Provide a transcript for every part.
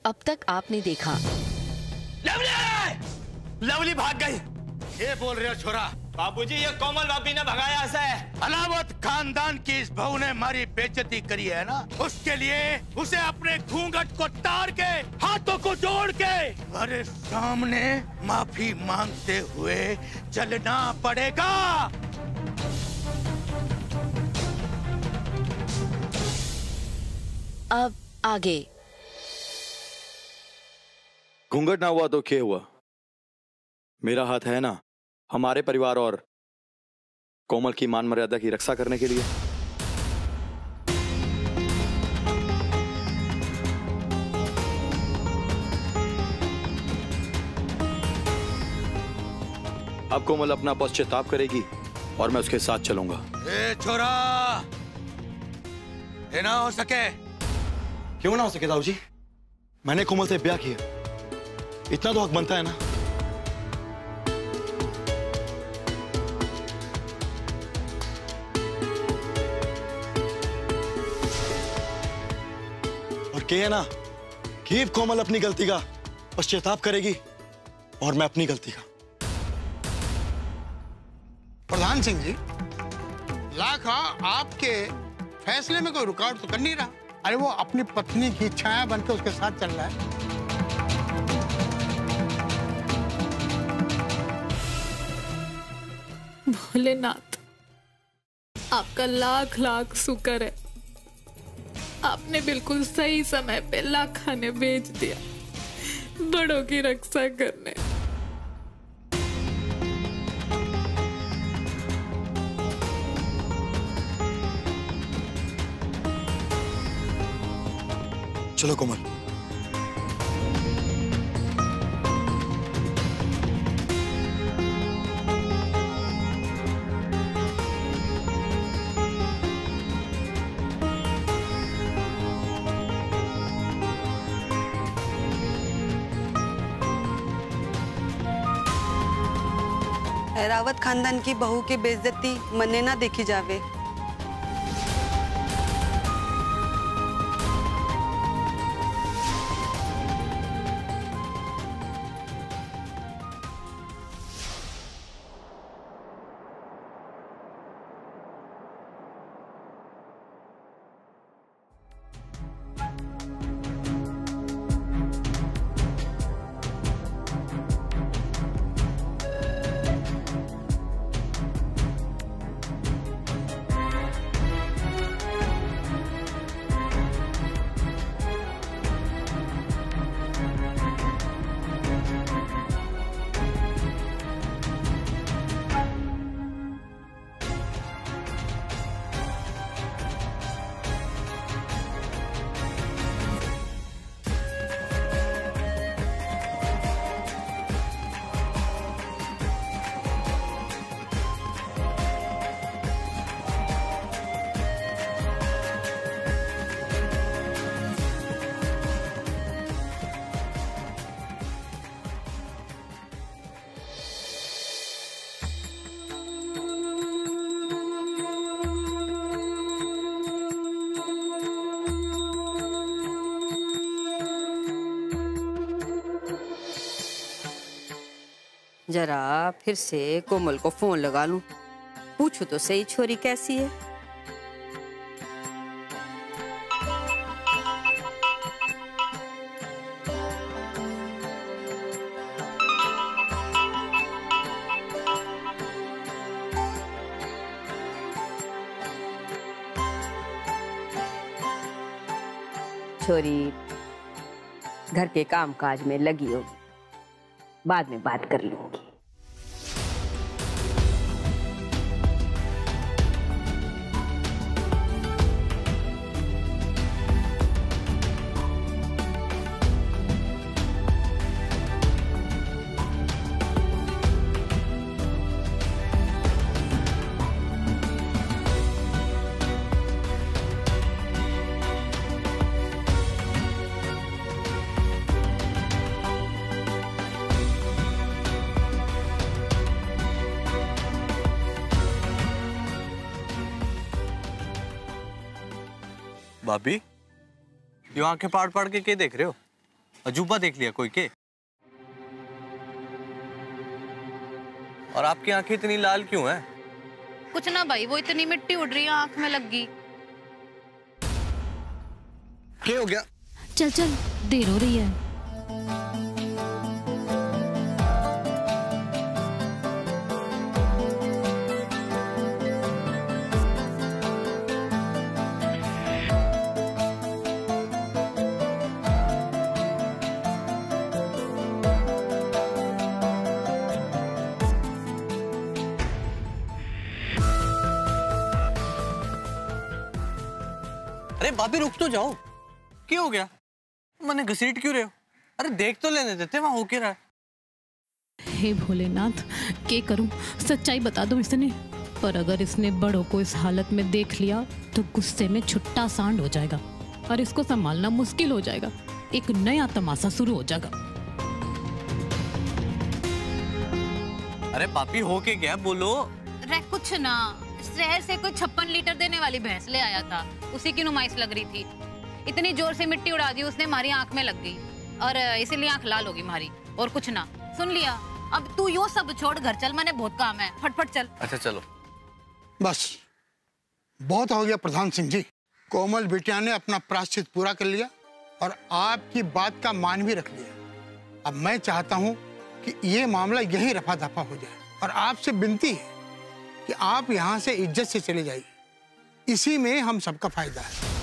अब तक आपने देखा। लवली! लवली भाग गई। ये बोल रहे हो छोरा? बाबूजी, ये कोमल भाभी ने भगाया ऐसा है। अलावत खानदान की इस बहू ने हमारी बेइज्जती करी है ना, उसके लिए उसे अपने घूंघट को तार के, हाथों को जोड़ के हमारे सामने माफी मांगते हुए चलना पड़ेगा। अब आगे। घूंघट ना हुआ तो क्या हुआ? मेरा हाथ है ना हमारे परिवार और कोमल की मान मर्यादा की रक्षा करने के लिए। अब कोमल अपना पश्चाताप करेगी और मैं उसके साथ चलूंगा। ए छोरा, ये ना हो सके। क्यों ना हो सके दाऊ जी? मैंने कोमल से ब्याह किया, इतना तो हक बनता है ना। और कहे ना कि कोमल अपनी गलती का पश्चाताप करेगी और मैं अपनी गलती का। प्रधान सिंह जी, लाखा आपके फैसले में कोई रुकावट तो कर नहीं रहा। अरे वो अपनी पत्नी की छाया बनकर उसके साथ चल रहा है। भोलेनाथ, आपका लाख लाख शुक्र है, आपने बिल्कुल सही समय पे लाखा ने भेज दिया बड़ों की रक्षा करने। चलो कोमल। रावत खानदान की बहू की बेइज्जती मने ना देखी जावे। जरा फिर से कोमल को फोन लगा लूं, पूछू तो सही छोरी कैसी है। छोरी घर के काम काज में लगी होगी, बाद में बात कर लूंगी। भाभी, ये आंखें पाड़ पाड़ के क्या देख रहे हो? अजूबा देख लिया कोई के? और आपकी आंखें इतनी लाल क्यों हैं? कुछ ना भाई, वो इतनी मिट्टी उड़ रही है, आंख में लग गई। क्या हो गया? चल चल, देर हो रही है। अरे भाभी रुक तो जाओ, क्या हो गया? मैंने घसीट क्यों रहे हो? अरे देख तो लेने देते वहां हो क्या रहा है। हे भोलेनाथ, क्या करूं? सच्चाई बता दो इसने, पर अगर इसने बड़ों को इस हालत में देख लिया तो गुस्से में छुट्टा सांड हो जाएगा और इसको संभालना मुश्किल हो जाएगा। एक नया तमाशा शुरू हो जाएगा। अरे पापी हो के गया, बोलो। रे कुछ ना, शहर से कोई 56 लीटर देने वाली भैंस ले आया था, उसी की नुमाइश लग रही थी। इतनी जोर से मिट्टी उड़ा दी उसने, हमारी आंख में लग गई और इसीलिए आंख लाल होगी हमारी, और कुछ ना। सुन लिया? अब तू यो सब छोड़, घर चल, मैंने बहुत काम है, फटफट चल। अच्छा चलो। बस बहुत हो गया प्रधान सिंह जी। कोमल बिटिया ने अपना प्रायश्चित पूरा कर लिया और आपकी बात का मान भी रख लिया। अब मैं चाहता हूं कि ये मामला यहीं रफा दफा हो जाए और आपसे विनती है कि आप यहां से इज्जत से चले जाइए। इसी में हम सबका फायदा है।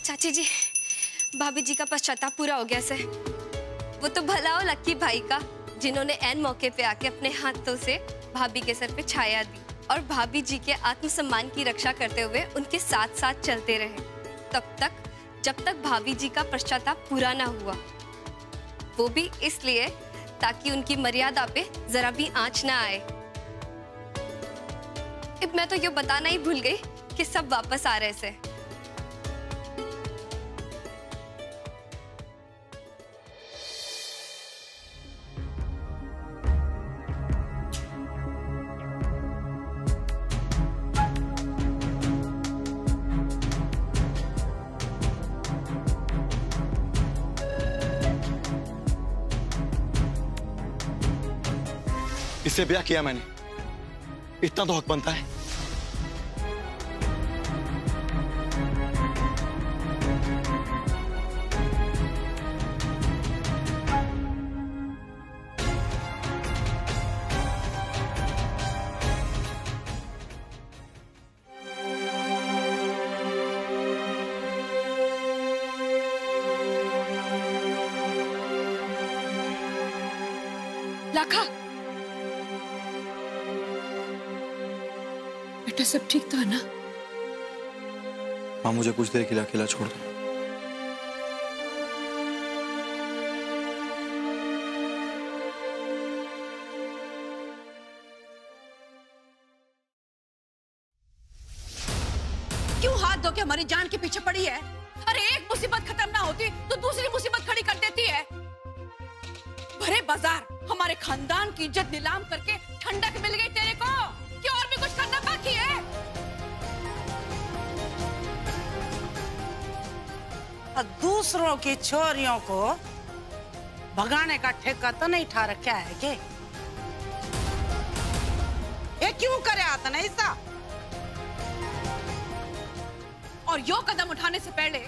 चाची जी, भाभी जी का पश्चाताप पूरा हो गया सर। वो तो भला हो लक्की भाई का, जिन्होंने एन मौके पे आके अपने हाथों से भाभी के सर पे छाया दी और भाभी जी के आत्मसम्मान की रक्षा करते हुए उनके साथ साथ चलते रहे तब तक जब तक भाभी जी का पश्चाताप पूरा ना हुआ। वो भी इसलिए ताकि उनकी मर्यादा पे जरा भी आंच ना आए। अब मैं तो ये बताना ही भूल गई कि सब वापस आ रहे थे। इससे ब्याह किया मैंने, इतना तो हक बनता है। लाखा, बेटा सब ठीक तो है ना? माँ मुझे कुछ देर के लिए अकेला छोड़ दो। क्यों हाथ धो के हमारी जान के पीछे पड़ी है? अरे एक मुसीबत खत्म ना होती तो दूसरी मुसीबत खड़ी कर देती है। भरे बाजार हमारे खानदान की इज्जत नीलाम करके ठंडक मिल गई तेरे को। क्यों और दूसरों की छोरियों को भगाने का ठेका तो नहीं ठा रखा है के? ये क्यों करे आता ना ऐसा? और यो कदम उठाने से पहले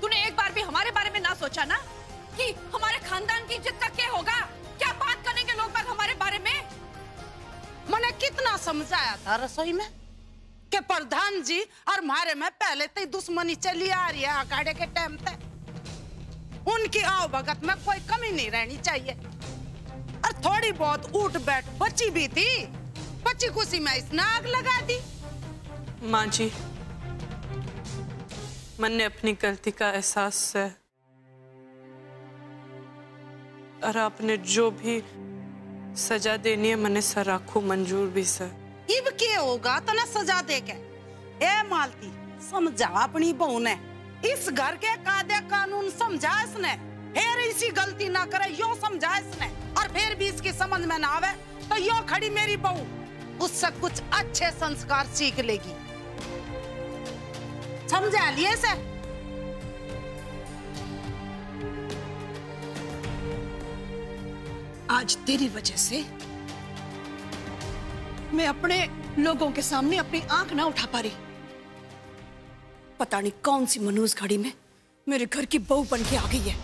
तूने एक बार भी हमारे बारे में ना सोचा ना कि हमारे खानदान की इज्जत का क्या होगा? क्या बात करेंगे लोग बाग हमारे बारे में? मैंने कितना समझाया था रसोई में कि प्रधान जी और हमारे में पहले तो दुश्मनी चली आ रही है अखाड़े के टाइम पे। उनकी आओ भगत में कोई कमी नहीं रहनी चाहिए। और थोड़ी बहुत उठ बैठ बची भी थी, बची खुशी में इसने आग लगा दी। माँ जी, मैंने अपनी गलती का एहसास है और आपने जो भी सजा देनी है मैंने सर आखू मंजूर भी सर। इब क्या होगा तो ना सजा दे के? ए मालती, समझा अपनी बहू ने, इस घर के कायदे कानून समझा इसने, फिर इसी गलती ना करे यो समझा इसने, और फिर भी इसकी समझ में ना आवे तो यो खड़ी मेरी बहू उससे कुछ अच्छे संस्कार सीख लेगी। समझा लिए से? आज तेरी वजह से मैं अपने लोगों के सामने अपनी आंख ना उठा पा रही। पता नहीं कौन सी मनूस घड़ी में मेरे घर की बहू बन के आ गई है।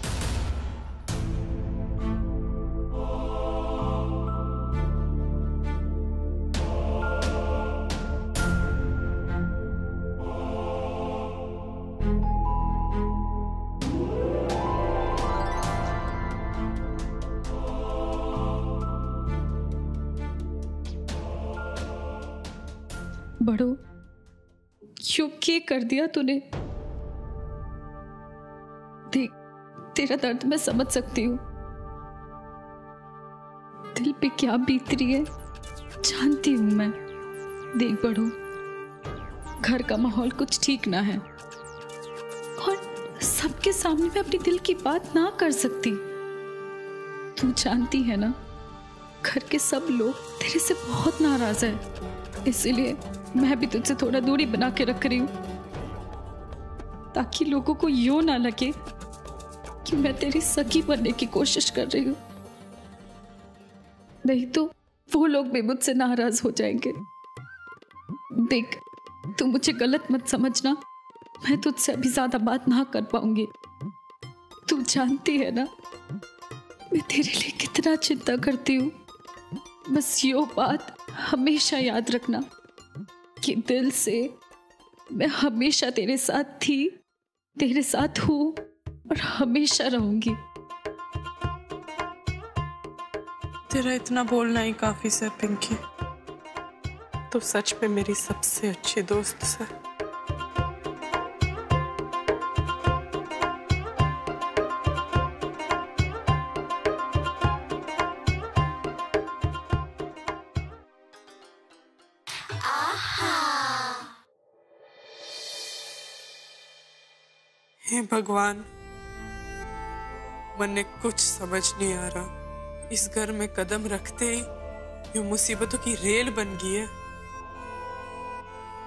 बड़ो, क्यों क्या कर दिया तूने? देख, तेरा दर्द मैं समझ सकती हूँ, दिल पे क्या बीत रही है जानती हूँ मैं। देख बड़ो, घर का माहौल कुछ ठीक ना है और सबके सामने मैं अपने दिल की बात ना कर सकती। तू जानती है ना, घर के सब लोग तेरे से बहुत नाराज है, इसीलिए मैं भी तुझसे थोड़ा दूरी बना के रख रही हूं ताकि लोगों को यूं ना लगे कि मैं तेरी सगी बनने की कोशिश कर रही हूं। नहीं तो वो लोग भी मुझसे नाराज हो जाएंगे। देख, तू मुझे गलत मत समझना, मैं तुझसे अभी ज्यादा बात ना कर पाऊंगी। तू जानती है ना मैं तेरे लिए कितना चिंता करती हूँ। बस यो बात हमेशा याद रखना कि दिल से मैं हमेशा तेरे साथ थी, तेरे साथ हूं और हमेशा रहूंगी। तेरा इतना बोलना ही काफी है पिंकी, तो सच में मेरी सबसे अच्छी दोस्त है। हे भगवान, मने कुछ समझ नहीं आ रहा। इस घर में कदम रखते ही ये मुसीबतों की रेल बन गई है।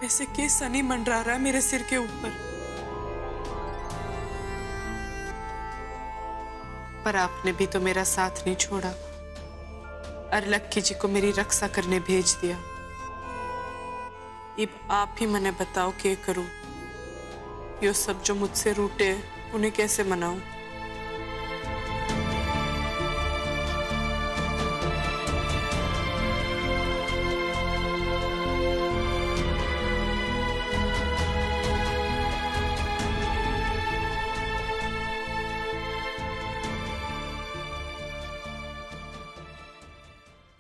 ऐसे के सनी मंडरा रहा है मेरे सिर के ऊपर। पर आपने भी तो मेरा साथ नहीं छोड़ा और लक्की जी को मेरी रक्षा करने भेज दिया। अब आप ही मने बताओ क्या करूं? ये सब जो मुझसे रूठे उन्हें कैसे मनाऊं?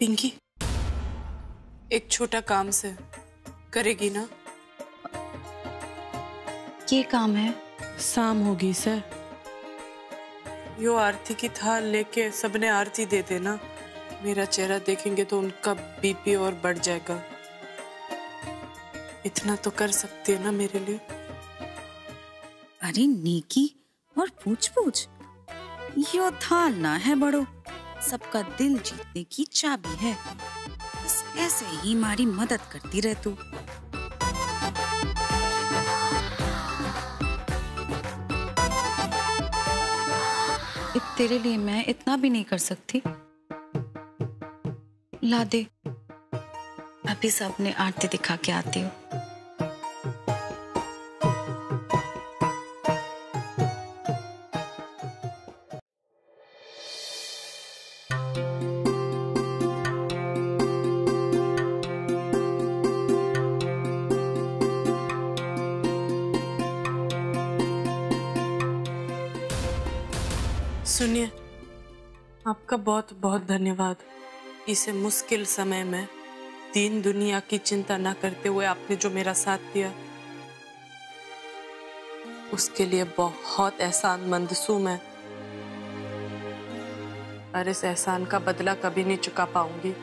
पिंकी, एक छोटा काम से करेगी ना? ये काम है? शाम होगी सर। यो आरती की थाल लेके सबने आरती दे देना। मेरा चेहरा देखेंगे तो उनका बीपी और बढ़ जाएगा। इतना तो कर सकती है ना मेरे लिए? अरे नेकी और पूछ पूछ, यो थाल ना है बड़ो, सबका दिल जीतने की चाबी है। बस ऐसे ही हमारी मदद करती रह तू। तेरे लिए मैं इतना भी नहीं कर सकती? ला दे, अभी सबने आरती दिखा के आती हूँ। सुनिए, आपका बहुत बहुत धन्यवाद। इसे मुश्किल समय में दीन दुनिया की चिंता न करते हुए आपने जो मेरा साथ दिया, उसके लिए बहुत एहसानमंद हूं मैं। और इस एहसान का बदला कभी नहीं चुका पाऊंगी।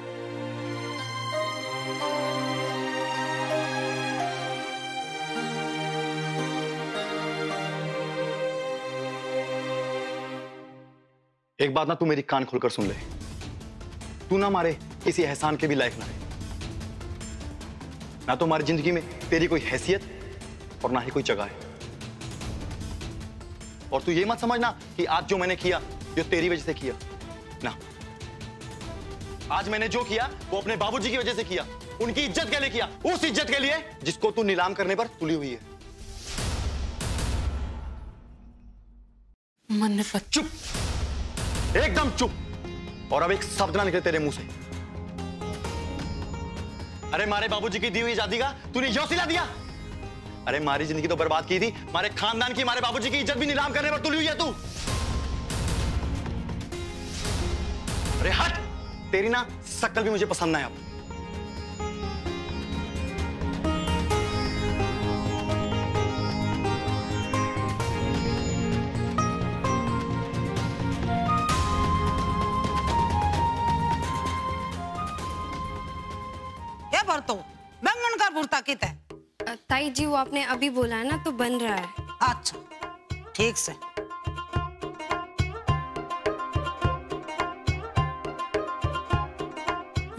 एक बात ना तू मेरी कान खोलकर सुन ले, तू ना मारे किसी एहसान के भी लायक ना है। ना तो हमारी जिंदगी में तेरी कोई हैसियत और ना ही कोई जगह है। और तू ये मत समझना कि आज जो मैंने किया जो तेरी वजह से किया ना। आज मैंने जो किया वो अपने बाबूजी की वजह से किया, उनकी इज्जत के लिए किया, उस इज्जत के लिए जिसको तू नीलाम करने पर तुली हुई है। मन चुप, एकदम चुप। और अब एक शब्द ना निकले तेरे मुंह से। अरे मारे बाबूजी की दी हुई आजादी का तूने यो सिला दिया। अरे मारी जिंदगी तो बर्बाद की थी, मारे खानदान की, मारे बाबूजी की इज्जत भी नीलाम करने पर तुली हुई है तू। अरे हट, तेरी ना शक्ल भी मुझे पसंद ना है अब। तो बैंगन का भुर्ता कित है? ताई जी वो आपने अभी बोला है ना, तो बन रहा है। अच्छा ठीक से।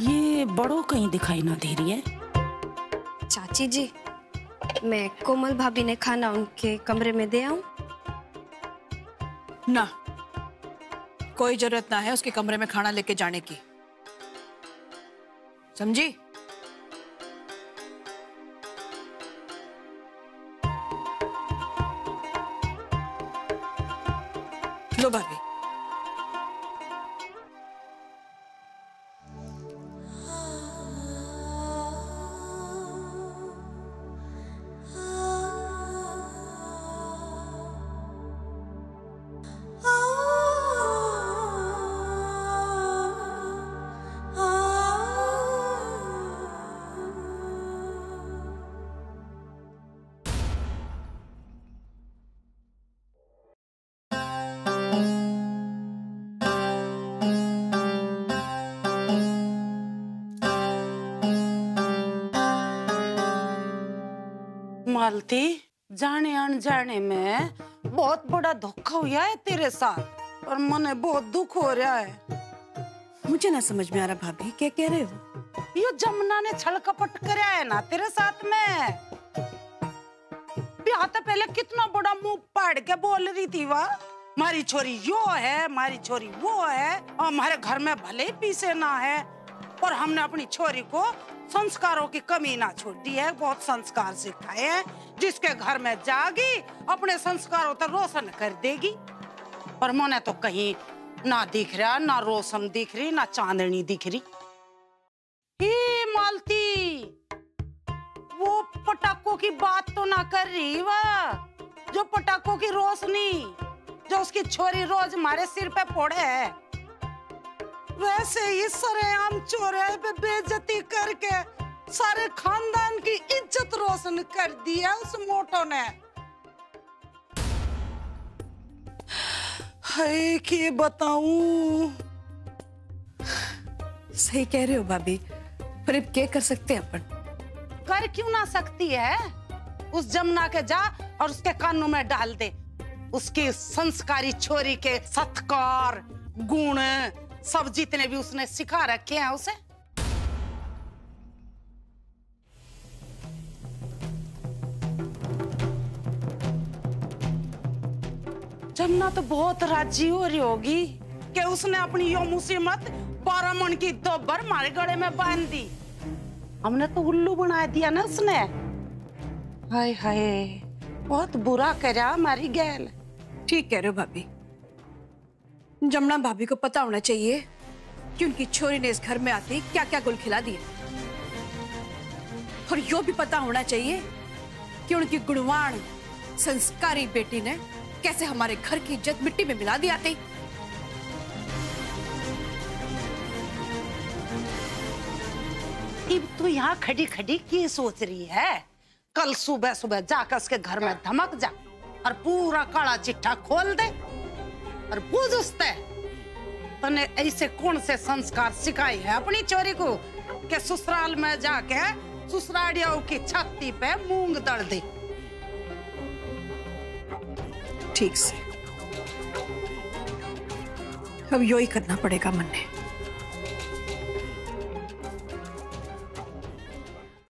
ये बड़ों कहीं दिखाई ना दे रही है। चाची जी, मैं कोमल भाभी ने खाना उनके कमरे में दे आऊं? ना, कोई जरूरत ना है उसके कमरे में खाना लेके जाने की, समझी? लो भाभी। मालती, जाने अनजाने में बहुत बड़ा धोखा हुआ है तेरे साथ और मने बहुत दुख हो रहा है। मुझे ना समझ में आ रहा भाभी, क्या कह रहे हो? ये जमुना ने छल कपट कराया है ना तेरे साथ में। ब्याह तो पहले कितना बड़ा मुंह पाड़ के बोल रही थी वह, मारी छोरी यो है, मारी छोरी वो है, और हमारे घर में भले ही पीसे ना है, और हमने अपनी छोरी को संस्कारों की कमी ना छोड़ दी है, बहुत संस्कार सिखाए हैं। जिसके घर में जागी अपने संस्कारों तो रोशन कर देगी। पर मने तो कहीं ना दिख रहा, ना रोशन दिख रही, ना चांदनी दिख रही। ही मालती, वो पटाखों की बात तो ना कर रही वह, जो पटाखों की रोशनी जो उसकी छोरी रोज हमारे सिर पे फोड़े है। वैसे ही सरेआम चौराहे पे बेइज्जती करके सारे खानदान की इज्जत रोशन कर दी है उस मोटो ने। हाय क्या बताऊं। सही कह रहे हो भाभी, पर अब क्या कर सकते हैं अपन? कर क्यों ना सकती है? उस जमुना के जा और उसके कानों में डाल दे उसकी संस्कारी छोरी के सत्कार गुण सब जितने भी उसने सिखा रखे हैं उसे। जमुना तो बहुत राजी हो रही होगी कि उसने अपनी यो मुसीबत 12 मन की दोबर हमारे गले में बांध दी। हमने तो उल्लू बना दिया ना उसने। हाय हाय, बहुत बुरा करा हमारी गैल। ठीक कह रहे हो भाभी। जमुना भाभी को पता होना चाहिए कि उनकी छोरी ने इस घर में आते ही क्या क्या गुल खिला दिए, और यो भी पता होना चाहिए कि उनकी गुणवान संस्कारी बेटी ने कैसे हमारे घर की इज्जत मिट्टी में मिला दी आते। अब तू यहाँ खड़ी खड़ी की सोच रही है? कल सुबह सुबह जाकर उसके घर में धमक जा और पूरा काला चिट्ठा खोल दे और पूछ उससे तने ऐसे कौन से संस्कार सिखाई है अपनी चोरी को कि ससुराल में जाके ससुरालियों की छाती पे मूंग दड़ दे। ठीक से अब यो ही करना पड़ेगा मन्ने।